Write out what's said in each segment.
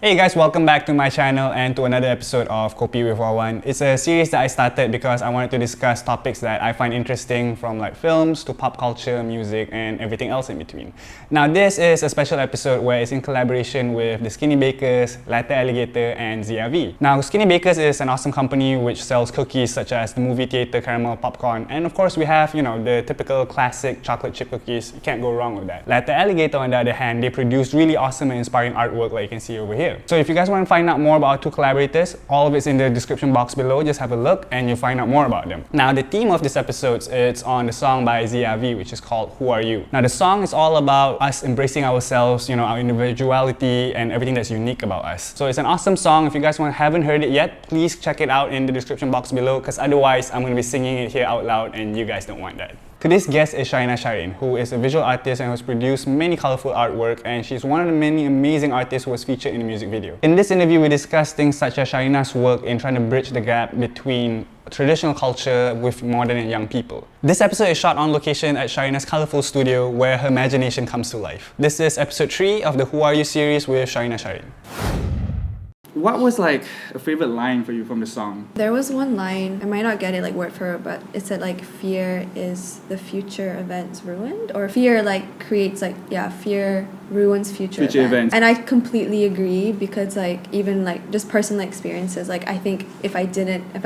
Hey guys, welcome back to my channel and to another episode of Kopi With Wawan. It's a series that I started because I wanted to discuss topics that I find interesting, from like films to pop culture, music, and everything else in between. Now this is a special episode where it's in collaboration with the Skinny Bakers, LETTERALLIGATOR, and Zee Avi. Now Skinny Bakers is an awesome company which sells cookies such as the movie theater caramel popcorn, and of course we have, the typical classic chocolate chip cookies. You can't go wrong with that. LETTERALLIGATOR, on the other hand, they produce really awesome and inspiring artwork like you can see over here. So if you guys want to find out more about our two collaborators, all of it's in the description box below. Just have a look and you'll find out more about them. Now the theme of this episode is on the song by Zee Avi, which is called Who Are You? Now the song is all about us embracing ourselves, our individuality and everything that's unique about us. So it's an awesome song. If you guys haven't heard it yet, please check it out in the description box below, because otherwise I'm going to be singing it here out loud and you guys don't want that. Today's guest is Sharina Shahrin, who is a visual artist and has produced many colorful artwork, and she's one of the many amazing artists who was featured in the music video. In this interview, we discuss things such as Sharina's work in trying to bridge the gap between traditional culture with modern and young people. This episode is shot on location at Sharina's colorful studio where her imagination comes to life. This is episode 3 of the Who Are You series with Sharina Shahrin. What was like a favorite line for you from the song? There was one line, I might not get it like word for word, but it said like fear is the future events ruined, or fear creates fear ruins future events. And I completely agree, because even just personal experiences, I think if I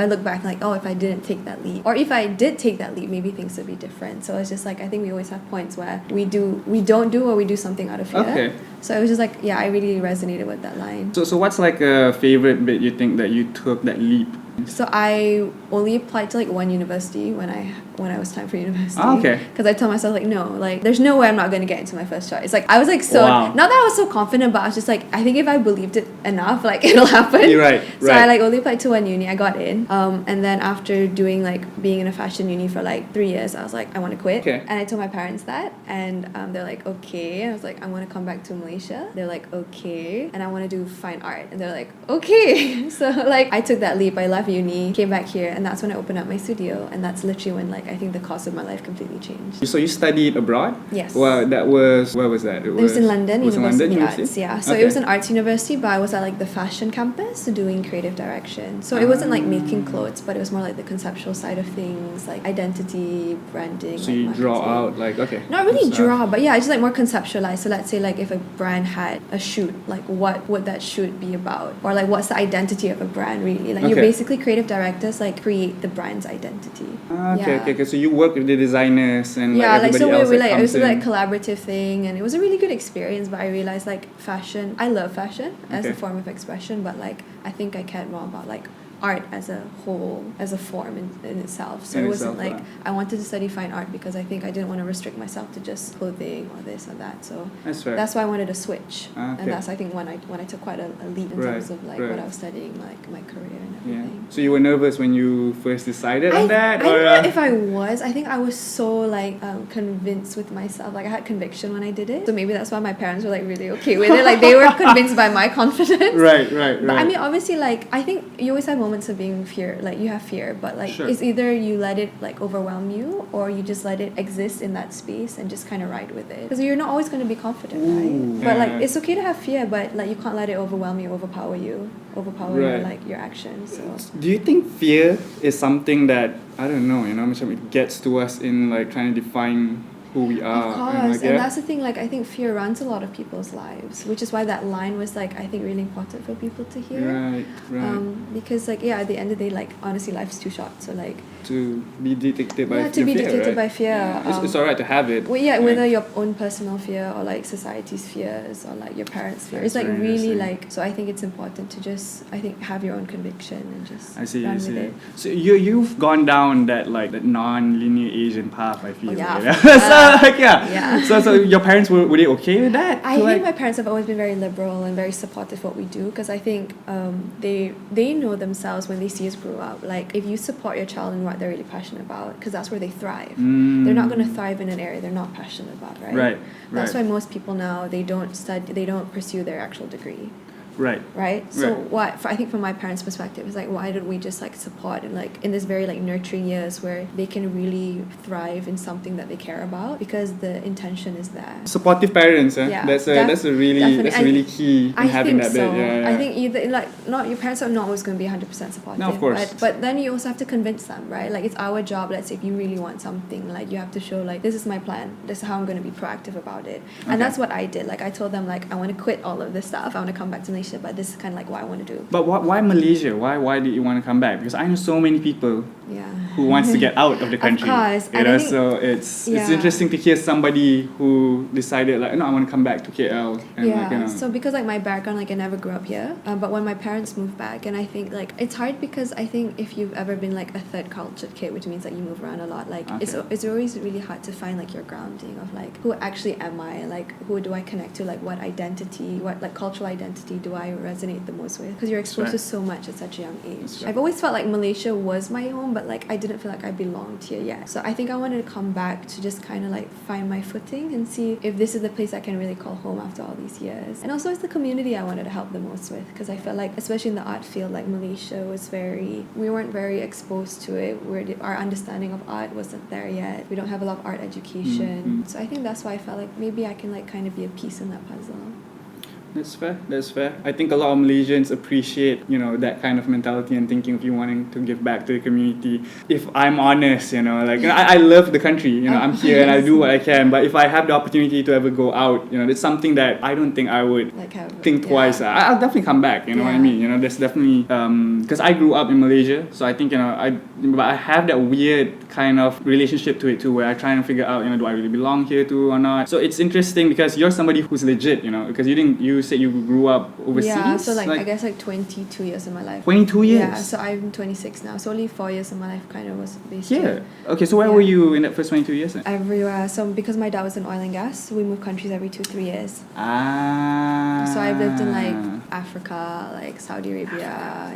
look back if I didn't take that leap, or if I did take that leap, maybe things would be different. So it's just I think we always have points where we don't do or we do something out of fear. Okay. So it was just I really resonated with that line. So what's a favorite bit you think that you took that leap? So I only applied to one university when I was time for university. Oh, okay. Because I told myself no, there's no way I'm not going to get into my first choice. I was so wow. Not that I was so confident, but I was just I think if I believed it enough, it'll happen. You're right. So I only applied to one uni. I got in. And then after doing being in a fashion uni for 3 years, I was I want to quit. Okay. And I told my parents that, and they're okay. And I was I want to come back to Malaysia. They're okay. And I want to do fine art. And they're okay. So I took that leap. I left uni, came back here, and that's when I opened up my studio, and that's literally when I think the course of my life completely changed. So you studied abroad? Yes. Well, where was that? It was in London, University of Arts. University? Yeah. So okay. It was an arts university, but I was at the fashion campus doing creative direction. So it wasn't making clothes, but it was more the conceptual side of things, identity, branding. So you draw out okay. Not really draw, but yeah, I just more conceptualize. So let's say if a brand had a shoot, what would that shoot be about, or what's the identity of a brand really? Okay. You're basically creative directors create the brand's identity. Okay. So you work with the designers and everybody so else. It was a collaborative thing, and it was a really good experience. But I realized fashion, I love fashion as a form of expression, but I think I cared more about art as a whole, as a form in itself. So it wasn't I wanted to study fine art because I think I didn't want to restrict myself to just clothing or this or that. So that's why I wanted to switch. And that's I think when I took quite a leap in terms of what I was studying, my career and everything. Yeah. So you were nervous when you first decided on that? I don't know if I was. I think I was so convinced with myself. I had conviction when I did it. So maybe that's why my parents were really okay with it. They were convinced by my confidence. Right. But I mean, obviously, I think you always have moments of being fear, you have fear, but sure. It's either you let it overwhelm you, or you just let it exist in that space and just kind of ride with it, because you're not always going to be confident. Right? But it's okay to have fear, but you can't let it overwhelm you, overpower right. your actions. So do you think fear is something that, I don't know, it gets to us in trying to define who we are? Of course, and that's the thing. I think fear runs a lot of people's lives, which is why that line was I think really important for people to hear. Right. Because at the end of the day, honestly, life's too short. So to be dictated by fear. To be dictated by fear. Yeah. It's alright to have it. Well, whether your own personal fear or society's fears or your parents' fear. It's really so I think it's important to just have your own conviction and just run with it. So you've gone down that that non-linear Asian path, I feel. Yeah. So your parents were they okay with that? I think my parents have always been very liberal and very supportive of what we do, because I think they know themselves when they see us grow up. If you support your child in what they're really passionate about, because that's where they thrive. They're not going to thrive in an area they're not passionate about, right? Right. That's why most people now they don't pursue their actual degree. Right. Right? So I think from my parents' perspective, it's like, why don't we just like support and like in this very like nurturing years where they can really thrive in something that they care about because the intention is there. Supportive parents, yeah. That's a really key in having that bit. Yeah. I think either like not your parents are not always going to be 100% supportive. No, of course. But then you also have to convince them, right? Like it's our job. Let's say if you really want something, like you have to show like this is my plan. This is how I'm going to be proactive about it. And that's what I did. Like I told them like I want to quit all of this stuff. I want to come back to Malaysia, but this is kind of like what I want to do. But why Malaysia? Why did you want to come back? Because I know so many people who wants to get out of the country. Of course. You know, so it's interesting to hear somebody who decided like, no, I want to come back to KL. And like, you know. So because like my background, like I never grew up here, but when my parents moved back, and I think like it's hard because I think if you've ever been like a third cultured kid, which means like you move around a lot, like it's always really hard to find like your grounding of like who actually am I, like who do I connect to, like what identity, what like cultural identity do I resonate the most with, because you're exposed to so much at such a young age. I've always felt like Malaysia was my home, but like I didn't feel like I belonged here yet. So I think I wanted to come back to just kind of like find my footing and see if this is the place I can really call home after all these years. And also it's the community I wanted to help the most with, because I felt like especially in the art field, like Malaysia was we weren't very exposed to it. Our understanding of art wasn't there yet. We don't have a lot of art education. So I think that's why I felt like maybe I can like kind of be a piece in that puzzle. That's fair. I think a lot of Malaysians appreciate, you know, that kind of mentality and thinking of you wanting to give back to the community. If I'm honest, you know, like I love the country, you know, I'm here and I do what I can, but if I have the opportunity to ever go out, you know, it's something that I don't think I would think twice. I'll definitely come back, you know what I mean? You know, there's definitely, because I grew up in Malaysia, so I think, you know, I have that weird kind of relationship to it too, where I try and figure out, you know, do I really belong here too or not? So it's interesting because you're somebody who's legit, you know, because you said you grew up overseas. Yeah, so like I guess like 22 years of my life. 22 years? Yeah, so I'm 26 now. So only 4 years of my life kind of was based here. Okay, so where were you in that first 22 years then? Everywhere. So because my dad was in oil and gas, so we moved countries every 2-3 years. So I've lived in like Africa, like Saudi Arabia,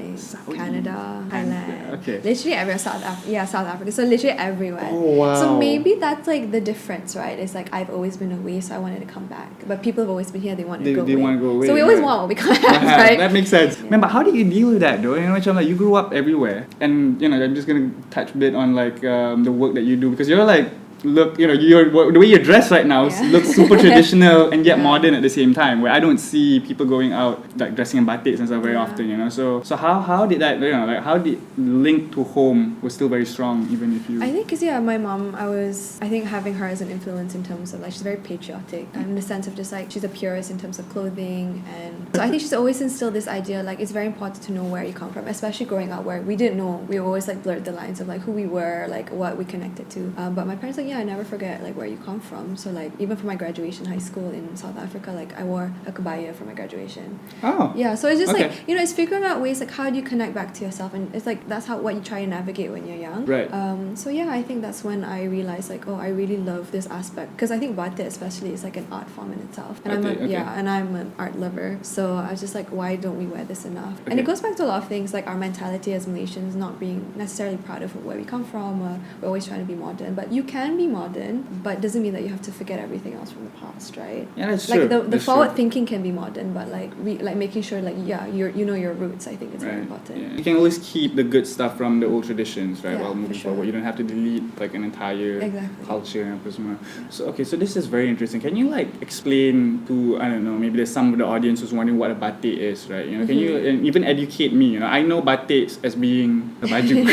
Canada, Thailand. Okay. Literally everywhere. South Africa. So literally everywhere. Oh, wow. So maybe that's like the difference, right? It's like I've always been away, so I wanted to come back. But people have always been here, they want to go away. So we always want what we can't have, right? That makes sense. Yeah. Man, but how do you deal with that though? You know, like you grew up everywhere, and you know, I'm just gonna touch a bit on like the work that you do, because you're like, look, you know, the way you're dressed right now looks super traditional and yet modern at the same time, where I don't see people going out like dressing in batiks and stuff very often, you know. So how did that, you know, like how did link to home was still very strong even if you... I think because my mom, I think having her as an influence in terms of like, she's very patriotic in the sense of just like she's a purist in terms of clothing, and so I think she's always instilled this idea like it's very important to know where you come from, especially growing up where we didn't know, we always like blurred the lines of like who we were, like what we connected to, but my parents like I never forget like where you come from. So like even for my graduation high school in South Africa, like I wore a kabaya for my graduation. Oh. Yeah, so it's just like, you know, it's figuring out ways like how do you connect back to yourself, and it's like that's what you try and navigate when you're young. Right. So yeah, I think that's when I realized like, oh, I really love this aspect, because I think batik especially is like an art form in itself, and I'm an art lover. So I was just like, why don't we wear this enough? And it goes back to a lot of things like our mentality as Malaysians not being necessarily proud of where we come from, or we're always trying to be modern, but you can be modern, but doesn't mean that you have to forget everything else from the past, right? Yeah, that's like true. The forward thinking can be modern, but like making sure like you know your roots, I think it's very important. Yeah. You can always keep the good stuff from the old traditions, right? Yeah, while moving forward, you don't have to delete like an entire culture and everything. So so this is very interesting. Can you like explain to, I don't know, maybe there's some of the audience who's wondering what a batik is, right? You know, can you even educate me? You know, I know batiks as being a baju.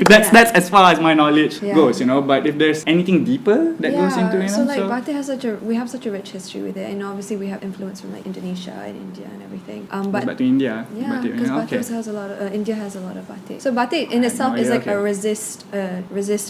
That's as far as my knowledge goes, you know. But if there's anything deeper that goes into, you know, so like batik has we have such a rich history with it, and obviously we have influence from like Indonesia and India and everything. But back to India, because batik has a lot of India has a lot of batik. So batik in itself is like a resist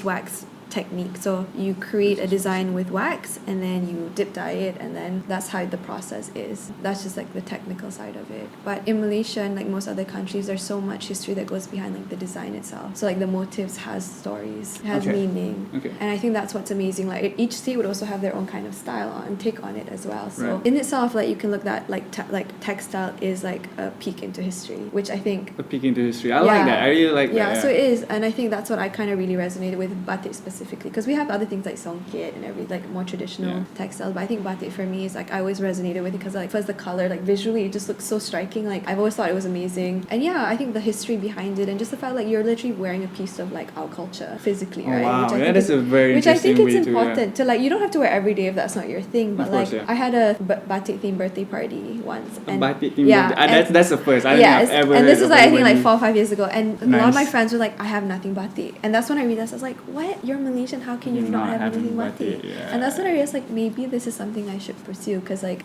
wax technique. So you create a design with wax and then you dip dye it, and then that's how the process is. That's just like the technical side of it. But in Malaysia and like most other countries, there's so much history that goes behind like the design itself. So like the motifs has stories, has meaning, and I think that's what's amazing. Like each state would also have their own kind of style and take on it as well. So in itself, like you can look at like textile is like a peek into history, which I think a peek into history. I like that. I really like that. Yeah, so it is, and I think that's what I kind of really resonated with batik specifically. specifically, because we have other things like songkit and like more traditional textiles, but I think batik for me is like I always resonated with it because like first the color, like visually it just looks so striking. Like I've always thought it was amazing, and yeah, I think the history behind it and just the fact like you're literally wearing a piece of like our culture physically, right? Wow, Which I think is a very interesting which I think way it's important to like, you don't have to wear every day if that's not your thing, but course, like I had a batik themed birthday party once, and batik themed birthday. That's the first. I don't think I've ever and this heard was of like I think anybody. like 4 or 5 years ago, and a lot Nice. of my friends were like, I have nothing batik, and that's when I realized I was like, what? You're Malaysian, how can you not have anything batik? And that's when I realized like maybe this is something I should pursue, because like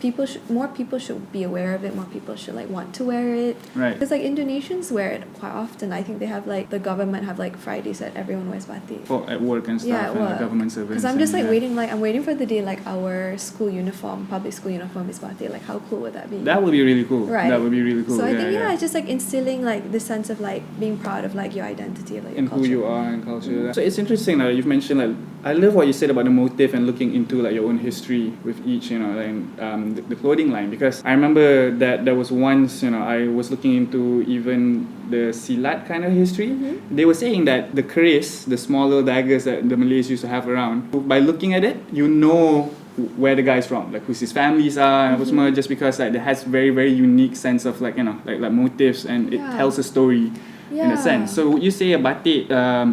more people should be aware of it, more people should like want to wear it, Right. because like Indonesians wear it quite often. I think they have like the government have like Fridays that everyone wears batik. For at work and stuff, Yeah, and work. government servants. Because I'm just and, like waiting, like I'm waiting for the day like our school uniform, public school uniform is batik. Like how cool would that be? That would be really cool. Right. That would be really cool. So I think it's just like instilling like this sense of like being proud of like your identity, of, like, your And culture. who you are and culture. So it's interesting that you've mentioned like I love what you said about the motif and looking into like your own history with each, you know, like the clothing line, because I remember that there was once, you know, I was looking into even the silat kind of history. Mm-hmm. They were saying that the keris, the small little daggers that the Malays used to have around, by looking at it, you know where the guy's from, like whose his families are, and Mm-hmm. just because like it has very very unique sense of like, you know, like motifs, and it tells a story. In a sense. So would you say a batik,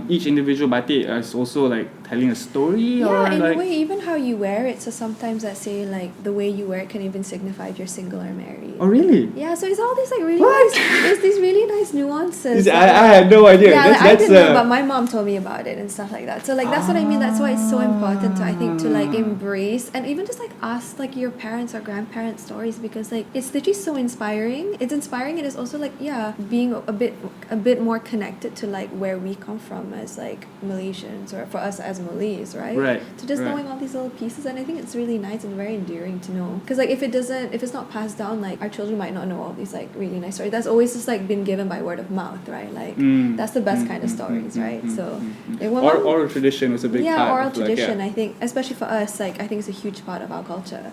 each individual batik is also like telling a story? Yeah, or in like a way, even how you wear it. So sometimes let's say like the way you wear it can even signify if you're single or married. Oh really? Yeah, so it's all these like really nice, there's these really nice nuances. I had no idea. Yeah, that's, like, I didn't know, but my mom told me about it and stuff like that. So like that's what I mean. That's why it's so important to, I think, to like embrace and even just like ask like your parents or grandparents stories, because like it's literally so inspiring. It's inspiring, and it's also like being a bit more connected to like where we come from as like Malaysians, or for us as Malays, right? Right. To just knowing all these little pieces, and I think it's really nice and very endearing to know, because like if it's not passed down, like our children might not know all these like really nice stories. That's always just like been given by word of mouth, right? Like that's the best kind of stories, right? So oral tradition was a big part. Yeah, oral of, tradition. like, I think, especially for us, like I think it's a huge part of our culture.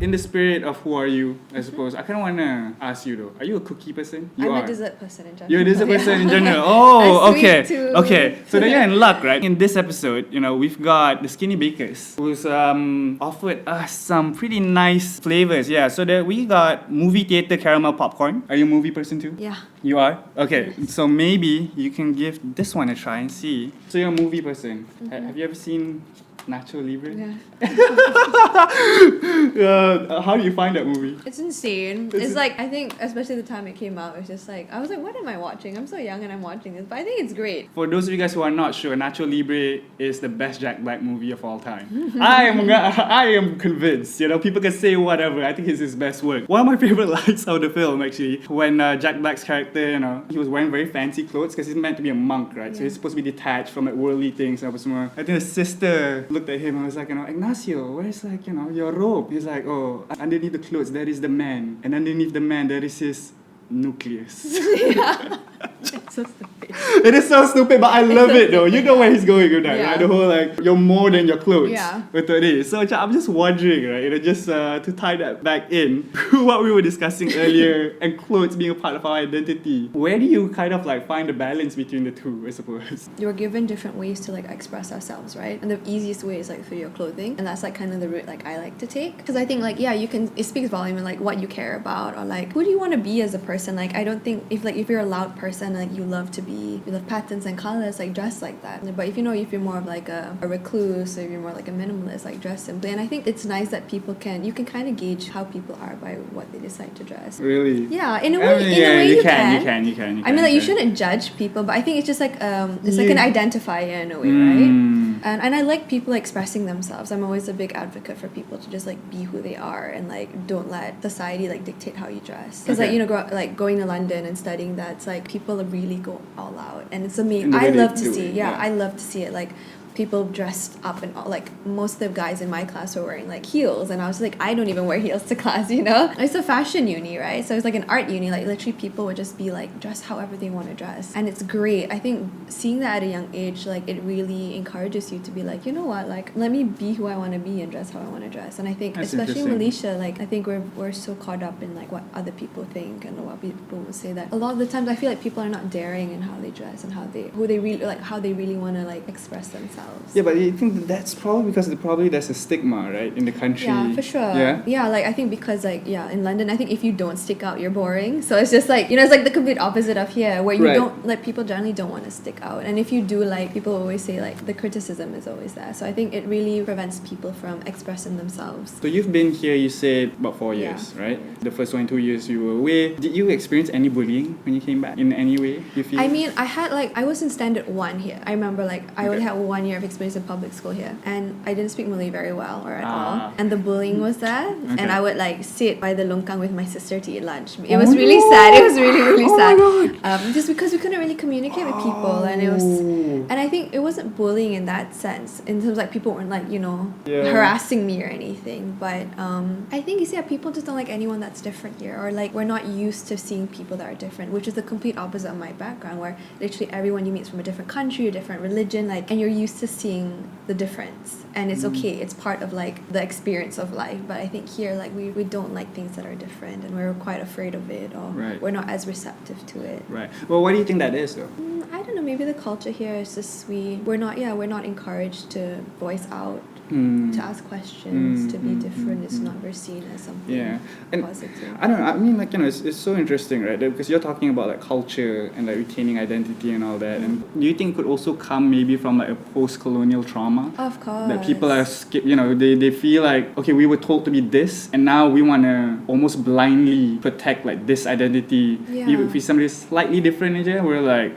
In the spirit of who are you, I suppose, I kind of want to ask you though, are you a cookie person? You I'm are. a dessert person in general. You're a dessert person in general. Oh, A sweet okay. tooth. Okay. So then you're in luck, right? In this episode, you know, we've got the Skinny Bakers who's offered us some pretty nice flavors. Yeah. So that we got movie theater caramel popcorn. Are you a movie person too? Yeah. You are? Okay. So maybe you can give this one a try and see. So you're a movie person. Have you ever seen Nacho Libre? Yeah. How do you find that movie? It's insane. It's like, I think, especially the time it came out, it's just like, I was like, what am I watching? I'm so young and I'm watching this, but I think it's great. For those of you guys who are not sure, Nacho Libre is the best Jack Black movie of all time. I am convinced. You know, people can say whatever. I think it's his best work. One of my favorite lines of the film, actually, when Jack Black's character, you know, he was wearing very fancy clothes because he's meant to be a monk, right? So he's supposed to be detached from like worldly things. I think the sister looked at him and was like, you know, Ignacio, where's like, you know, your robe? He's like, oh, underneath the clothes there is the man, and underneath the man there is his nucleus. It's so stupid. It is so stupid, but I love it though. You know where he's going with that, right? The whole like, you're more than your clothes. Yeah. With it. So I'm just wondering, right, you know, just to tie that back in, what we were discussing earlier, and clothes being a part of our identity. Where do you kind of like find the balance between the two, I suppose? You're given different ways to like express ourselves, right? And the easiest way is like through your clothing, and that's like kind of the route like I like to take, because I think like it speaks volume in like what you care about, or like who do you want to be as a person. Like I don't think if you're a loud person, like you love patterns and colors, like dress like that. But if you're more of like a recluse, or if you're more like a minimalist, like dress simply. And I think it's nice that you can kind of gauge how people are by what they decide to dress. Really? Yeah, in a way, you can. You can. I mean, like you shouldn't judge people, but I think it's just like it's like an identifier in a way, right? And I like people expressing themselves. I'm always a big advocate for people to just like be who they are, and like don't let society like dictate how you dress. Because like, you know, going to London and studying that, it's like people really go all out, and it's amazing. I love to see I love to see it, like people dressed up, and all, like most of the guys in my class were wearing like heels, and I was like, I don't even wear heels to class, you know. It's a fashion uni, right? So it's like an art uni, like literally people would just be like dressed however they want to dress, and it's great. I think seeing that at a young age, like it really encourages you to be like, you know what, like let me be who I want to be and dress how I want to dress. And I think That's especially in Malaysia, like I think we're so caught up in like what other people think and what people will say, that a lot of the times I feel like people are not daring in how they dress and how they really want to like express themselves. themselves. Yeah, but I think that's probably because there's a stigma, right, in the country. Yeah, for sure. Yeah, like I think because like in London, I think if you don't stick out, you're boring. So it's just like it's like the complete opposite of here, where you don't like people generally don't want to stick out, and if you do, like people always say like the criticism is always there. So I think it really prevents people from expressing themselves. So you've been here, you said about 4 years, right? The first 2 years you were away. Did you experience any bullying when you came back in any way? You feel? I mean, I was in standard 1 here. I remember like I only had 1 year of experience in public school here, and I didn't speak Malay very well or at all. And the bullying was there, and I would like sit by the longkang with my sister to eat lunch. It was really sad. It was really sad. Just because we couldn't really communicate with people, and it was, and I think it wasn't bullying in that sense. In terms of like people weren't like harassing me or anything, but I think people just don't like anyone that's different here, or like we're not used to seeing people that are different, which is the complete opposite of my background, where literally everyone you meet is from a different country, a different religion, like, and you're used to seeing the difference, and it's okay, it's part of like the experience of life. But I think here, like we don't like things that are different, and we're quite afraid of it, or we're not as receptive to it. Right. Well, why do you think that is though? I don't know, maybe the culture here is just we're not encouraged to voice out, to ask questions, to be different. It's not very seen as something positive. I don't know, I mean, like, it's so interesting, right? Because you're talking about like culture and like retaining identity and all that, and do you think it could also come maybe from like a post-colonial trauma? Of course. That people are they feel like, okay, we were told to be this, and now we want to almost blindly protect like this identity. Even if somebody slightly different in here, we're like,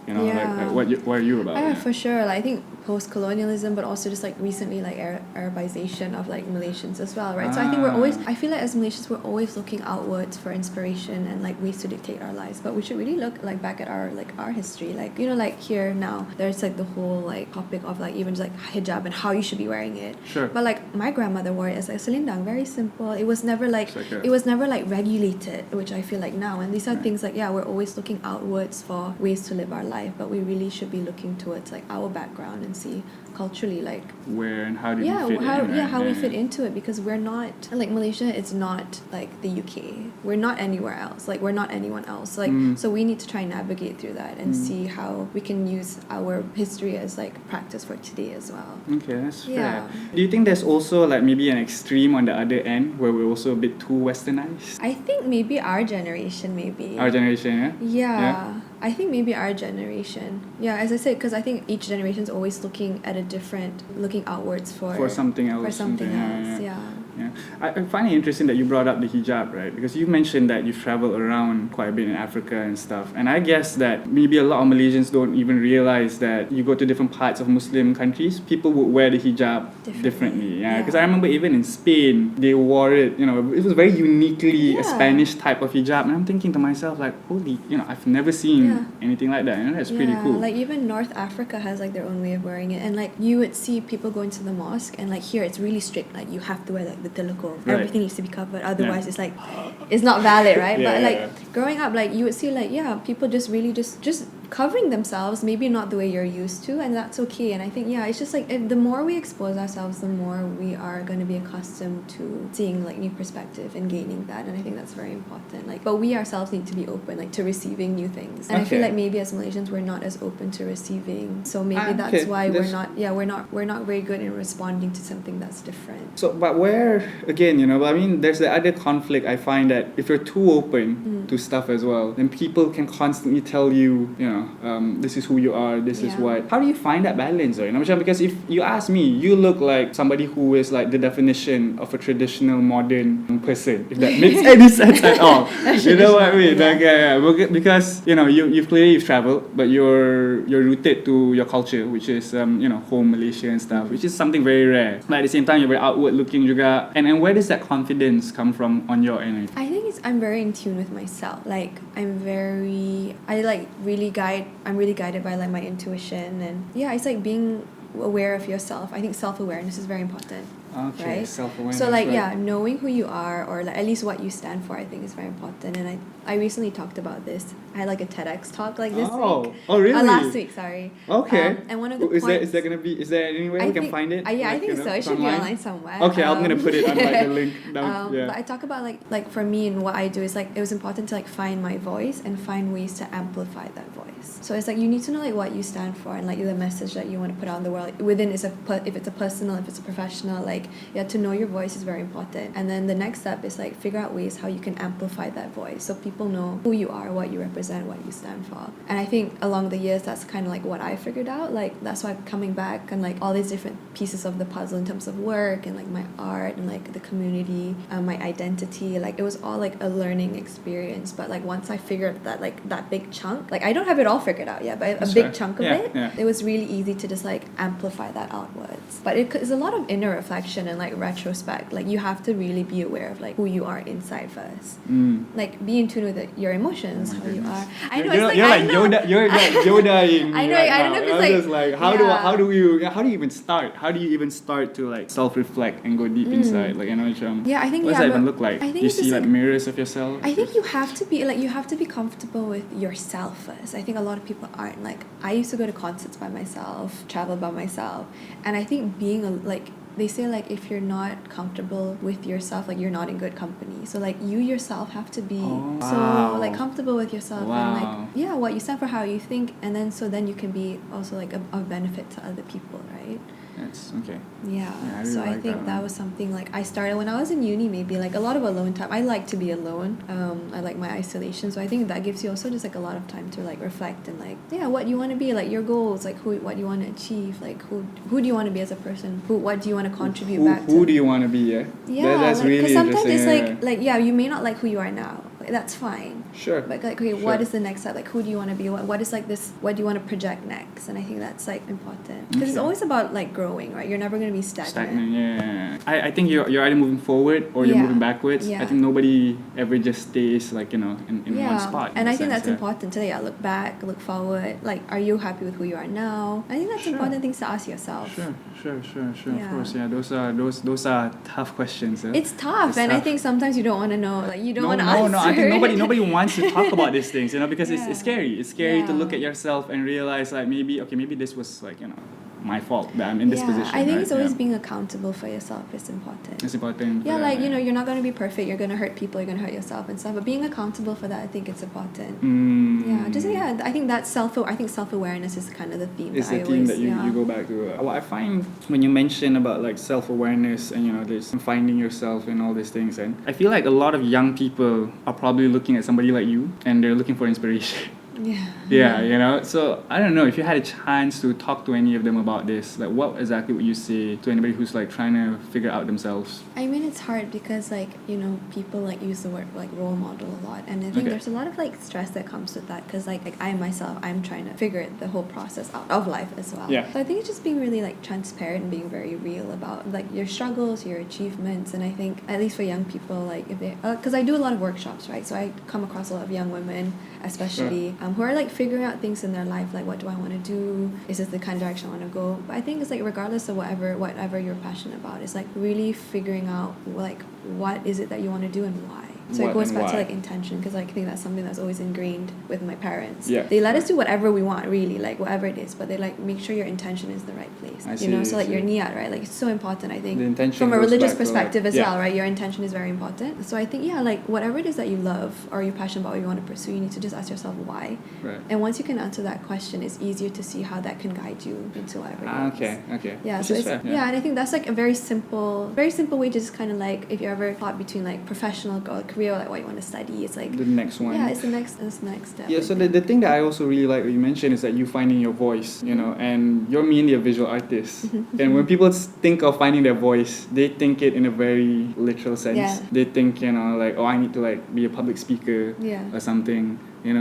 like what are you about? For sure. Like, I think post-colonialism, but also just like recently like Arabization of like Malaysians as well, right? So I think I feel like as Malaysians we're always looking outwards for inspiration and like ways to dictate our lives, but we should really look like back at our history, like like here now there's like the whole like topic of like even just like hijab and how you should be wearing it. Sure. But like my grandmother wore it as like selendang, very simple. It was never like regulated, which I feel like now, and these are things like we're always looking outwards for ways to live our life, but we really should be looking towards like our background and see culturally like where and how do we fit in, how we fit into it, because we're not like Malaysia is not like the UK, we're not anywhere else, like we're not anyone else, like so we need to try and navigate through that and see how we can use our history as like practice for today as well. Okay, that's fair. Do you think there's also like maybe an extreme on the other end where we're also a bit too westernized? I think maybe our generation I think maybe our generation. As I said, because I think each generation is always looking outwards for something else. For something else. I find it interesting that you brought up the hijab, right? Because you mentioned that you've traveled around quite a bit in Africa and stuff. And I guess that maybe a lot of Malaysians don't even realize that you go to different parts of Muslim countries, people would wear the hijab differently. Because I remember even in Spain, they wore it, it was very uniquely a Spanish type of hijab. And I'm thinking to myself, like, holy, I've never seen anything like that. That's pretty cool. Like even North Africa has like their own way of wearing it. And like you would see people going to the mosque, and like here it's really strict. Like you have to wear like the tilako. Everything needs to be covered. Otherwise it's like, it's not valid, right? But like growing up, like you would see like, people just really just covering themselves, maybe not the way you're used to, and that's okay. And I think it's just like the more we expose ourselves, the more we are going to be accustomed to seeing like new perspective and gaining that, and I think that's very important. Like, but we ourselves need to be open like to receiving new things, and I feel like maybe as Malaysians we're not as open to receiving, so maybe that's why we're not very good in responding to something that's different. So but where again, but I mean there's the other conflict. I find that if you're too open to stuff as well, then people can constantly tell you, this is who you are, this is what. How do you find that balance, though? Because if you ask me, you look like somebody who is like the definition of a traditional modern person, if that makes any sense at all. You know what I mean? Like, because you've clearly traveled, but you're rooted to your culture, which is home Malaysia and stuff, which is something very rare. But at the same time, you're very outward looking juga. And where does that confidence come from on your end? I think I'm very in tune with myself. Like I'm really guided by like my intuition, and it's like being aware of yourself. I think self-awareness is very important. Okay, right? self-awareness. So like, right. yeah, knowing who you are, or like at least what you stand for, I think is very important. And I recently talked about this. I had like a TEDx talk like this week. Oh, really? Last week, sorry. Okay. And one of the is points... is there any way we can find it? Yeah, I Like, think so. It it's should be online? online somewhere. Okay, I'm gonna put it on like the link down. Yeah. But I talk about like for me and what I do is like it was important to like find my voice and find ways to amplify that voice. So it's like you need to know like what you stand for and like the message that you want to put out in the world. Within if it's a personal, if it's a professional, like you have to know your voice is very important. And then the next step is like figure out ways how you can amplify that voice so people know who you are, what you represent, what you stand for. And I think along the years that's kind of like what I figured out. Like that's why coming back and like all these different pieces of the puzzle in terms of work and like my art and like the community, my identity, like it was all like a learning experience. But like once I figured that like that big chunk, like I don't have it all figured out yet, but a big chunk of it, it was really easy to just like amplify that outwards. But it's a lot of inner reflection and like retrospect. Like you have to really be aware of like who you are inside first. Like be in tune with your emotions, how you are. I know you're like Yoda. You're like Yoda-ing me. I know. Right I don't now. know if it's I'm like just like how do you even start? How do you even start to like self-reflect and go deep inside? Like yeah, I think what does that even look like? I think you see like mirrors of yourself. I think you have to be comfortable with yourself first. I think a lot of people aren't. Like I used to go to concerts by myself, travel by myself, and I think they say like if you're not comfortable with yourself, like you're not in good company. So like you yourself have to be so like comfortable with yourself and like what you stand for, how you think, and then you can be also like of benefit to other people, right? That's okay. Yeah, I really so I like think that was something like I started when I was in uni, maybe like a lot of alone time. I like to be alone. I like my isolation, so I think that gives you also just like a lot of time to like reflect and like what you want to be, like your goals, like what you want to achieve, like who do you want to be as a person, what do you want to contribute back to. Who do you want to be? That's like, really sometimes interesting. it's you may not like who you are now. Like, that's fine. Sure. But like, okay, what is the next step? Like, who do you want to be? What is like this? What do you want to project next? And I think that's like important because it's always about like growing, right? You're never going to be stagnant. Yeah. I think you're either moving forward or you're moving backwards. Yeah. I think nobody ever just stays like in one spot. And I think that's important today. Look back, look forward. Like, are you happy with who you are now? I think that's important things to ask yourself. Sure. Of course, yeah. Those are tough questions. It's tough, and I think sometimes you don't want to know. Like, you don't want to answer. No. I think nobody wants to talk about these things, because it's scary. It's scary to look at yourself and realize like maybe this was like my fault that I'm in this position. I think it's always being accountable for yourself is important. It's important. Yeah, like you're not going to be perfect. You're going to hurt people. You're going to hurt yourself and stuff. But being accountable for that, I think it's important. I think that self-awareness is kind of the theme. It's the theme that you go back to. What I find when you mention about like self-awareness and this finding yourself and all these things, and I feel like a lot of young people are probably looking at somebody like you and they're looking for inspiration. Yeah, so I don't know if you had a chance to talk to any of them about this, like what exactly would you say to anybody who's like trying to figure out themselves? I mean, it's hard because like people like use the word like role model a lot, and I think there's a lot of like stress that comes with that because like I myself, I'm trying to figure the whole process out of life as well. So I think it's just being really like transparent and being very real about like your struggles, your achievements. And I think at least for young people, like if they because I do a lot of workshops, right? So I come across a lot of young women especially who are like figuring out things in their life, like what do I want to do, is this the kind of direction I want to go. But I think it's like regardless of whatever you're passionate about, it's like really figuring out like what is it that you want to do and why. So it goes back to like intention, because like, I think that's something that's always ingrained with my parents. They let us do whatever we want, really, like whatever it is, but they like make sure your intention is the right place. So like your niyat, right? Like it's so important, I think, from a religious perspective as well, right? Your intention is very important. So I think like whatever it is that you love or you're passionate about or you want to pursue, you need to just ask yourself why. And once you can answer that question, it's easier to see how that can guide you into whatever it is. Okay. Yeah, so it's and I think that's like a very simple way to just kind of like, if you ever thought between like professional or career, like what you want to study, it's like the next one. Yeah, it's the next step. Yeah, so the thing that I also really like what you mentioned is that you finding your voice, and you're mainly a visual artist. And when people think of finding their voice, they think it in a very literal sense. They think, like, I need to like be a public speaker or something.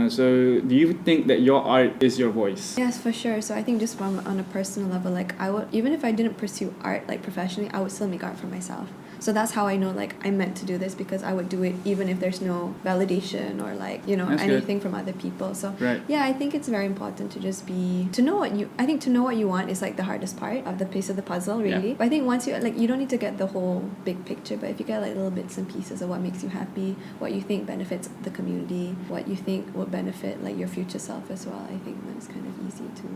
So do you think that your art is your voice? Yes, for sure. So I think just on a personal level, like I would, even if I didn't pursue art like professionally, I would still make art for myself. So that's how I know like I'm meant to do this, because I would do it even if there's no validation or like, you know, That's anything from other people. So Right. yeah, I think it's very important to just to know what you want is like the hardest part of the piece of the puzzle, really. Yeah. But I think once you like, you don't need to get the whole big picture, but if you get like little bits and pieces of what makes you happy, what you think benefits the community, what you think will benefit like your future self as well, I think that's kind of easy to.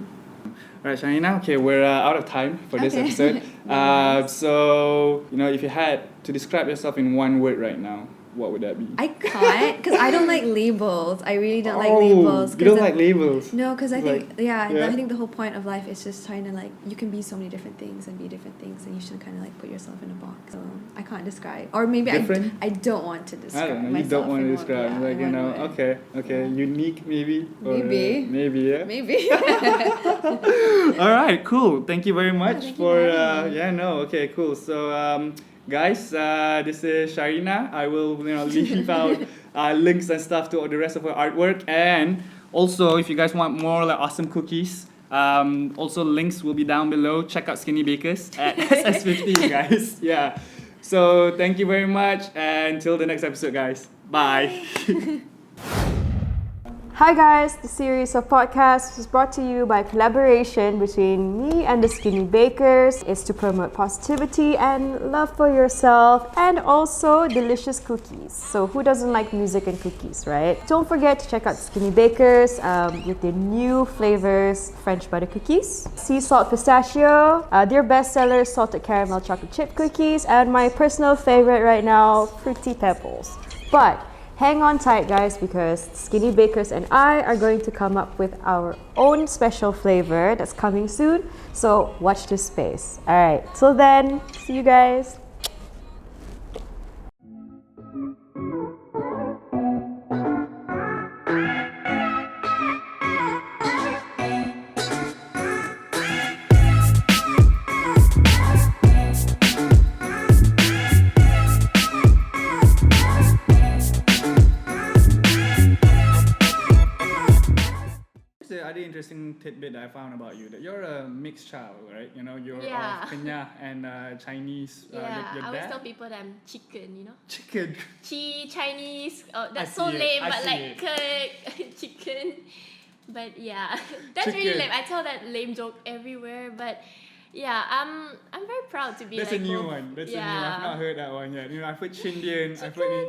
All right, Sharina. Okay, we're out of time for this Okay. episode. Nice. So you know, if you had to describe yourself in one word right now, what would that be? I can't, because I don't like labels. I really don't like labels. You don't like labels? No, because I think, yeah. I think the whole point of life is just trying to like, you can be so many different things and be different things, and you should kind of like put yourself in a box. So I can't describe, or maybe I don't want to describe. I don't know. You myself don't want to in describe, one, like, in you one know. word. Okay. Yeah. Unique, maybe. Or, Maybe. Yeah. Maybe. All right, cool. Thank you very much thank you for for having me. Okay, cool. So guys, this is Sharina. I will leave out links and stuff to the rest of her artwork, and also if you guys want more like awesome cookies, also links will be down below. Check out Skinny Bakers at SS50, guys. Yeah. So thank you very much, and until the next episode, guys. Bye. Hi guys, the series of podcasts is brought to you by collaboration between me and the Skinny Bakers. It's to promote positivity and love for yourself, and also delicious cookies. So who doesn't like music and cookies, right? Don't forget to check out the Skinny Bakers with their new flavors, French butter cookies, sea salt pistachio, their bestseller salted caramel chocolate chip cookies, and my personal favorite right now, fruity pebbles. But hang on tight, guys, because Skinny Bakers and I are going to come up with our own special flavor that's coming soon. So watch this space. All right, till then, see you guys. The other interesting tidbit that I found about you, that you're a mixed child, right? You know, you're Yeah. of Kenya and Chinese. Yeah, your I always dad? tell people that I'm chicken, you know? Chicken. Chinese, that's I so see it, lame, I but see like chicken. But yeah, that's really Chicken. lame. I tell that lame joke everywhere, but yeah, I'm very proud to be That's like a new both. one. That's a new Yeah. one. I've not heard that one yet. You know, I've heard Chindian, I've heard